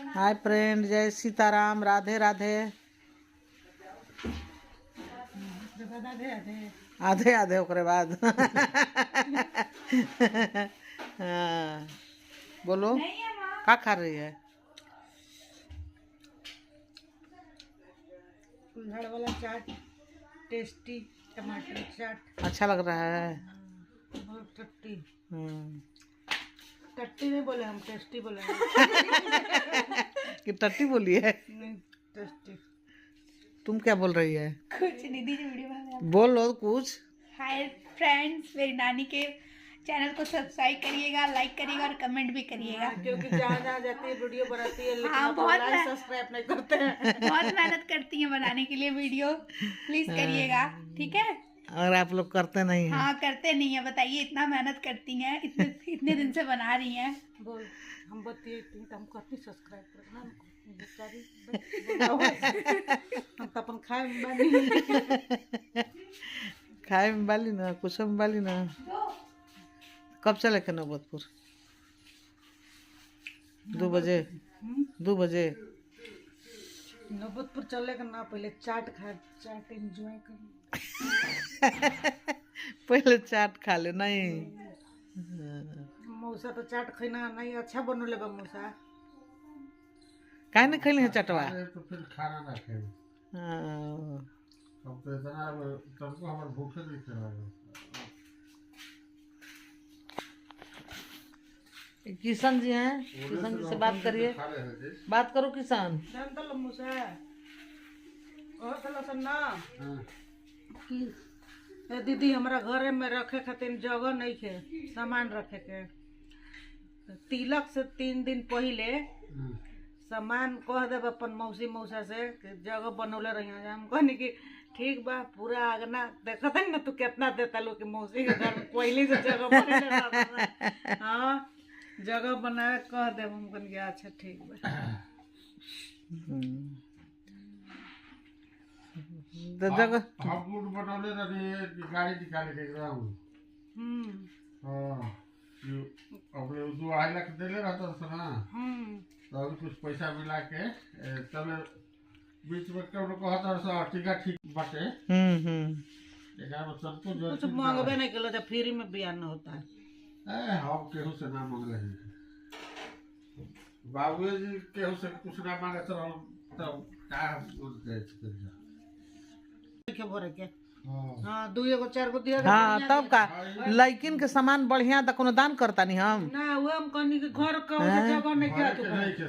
Hi friend, जय सीताराम, राधे राधे। आधे आधे ओकरे बाद हाँ, बोलो क्या खा रही है? कुल्हड़ वाला चाट, टेस्टी टमाटर चाट। अच्छा लग रहा है। बहुत टट्टी। हम्म। टट्टी नहीं बोले हम, टेस्टी बोले हैं। कि टट्टी बोली है? नहीं, टेस्टी। तुम क्या बोल रही है? कुछ नहीं, दीजिए वीडियो बना रहे हैं। बोलो कुछ। हाय फ्रेंड्स, मेरी नानी के चैनल को सब्सक्राइब करिएगा, लाइक करिएगा और कमेंट भी करिएगा। क्योंकि जहाँ जहाँ जाती है वीडियो बनाती है, लेकिन हाँ, आप बहुत लाइक सब्सक्राइब नहीं करते हैं। बहुत मेहनत करती हैं बनाने के लिए वीडियो, प्लीज करिएगा, ठीक है? और आप लोग करते नहीं हैं। हाँ, करते नहीं है, बताइए, इतना मेहनत करती हैं, इतने दिन से बना रही हैं। बोल, हम बतिए तो हम करती सब्सक्राइब करना हम तो अपन खाए में बानी। खाए में बाली ना, कुछ में बाली ना। कब चले के नौबतपुर? 2 बजे। 2 बजे नौबतपुर चले का ना, पहले चाट खाए, चाट एंजॉय कर। पहले चाट खा ले। नहीं, मौसा तो चाट खाना नहीं अच्छा बनले बा मौसा। काहे नहीं खैली है चटवा? अरे तो फिर खाना ना खाए। हाँ। अब तो इतना तुमको हमारे भूखे नहीं खिलाएगा। किशन जी हैं, किशन जी से बात करिए। खा रहे हैं जी। बात करो किशन। जान तो मौसा और चलो सन्ना हाँ। कि ए दीदी हमारा घरे में रखे खातिर जगह नहीं है, सामान रखे के। तिलक से 3 दिन पहले हाँ। सामान कह देब अपन मौसी मौसा से कि जगह बनौले रही। हम कहनी कि ठीक बा, पूरा आगना देखत है ना तू कितना देता लोग कि मौसी के घर में पहले से जगह बनौले रहता। हाँ, जगह बनाए कह देब। हम कहनी कि अच्छा ठीक बा। तो जगह हम गुड़ बनौले रहे कि गाड़ी निकाले के एकदम। हाँ। अब 2 लाख देले रहता था ना, तो अभी कुछ पैसा मिला के तब बीच में क्यों कहता सा टिका ठीक बाटे। एका में सबको जो कुछ मांगबे नहीं कलो, जब फ्री में बयान होता है। हम केहू से ना मांगले हैं। बाबू जी केहू से कुछ ना मांगे तो का बोल दे के भरे के। हाँ। हाँ, 2 एगो 4 गो दिया दे, हाँ, बढ़िया तब दे। का लड़किन के सामान बढ़िया तो कोनो दान करता नहीं हम। ना वो हम कहनी कि घर का जगह नहीं क्या तू नहीं के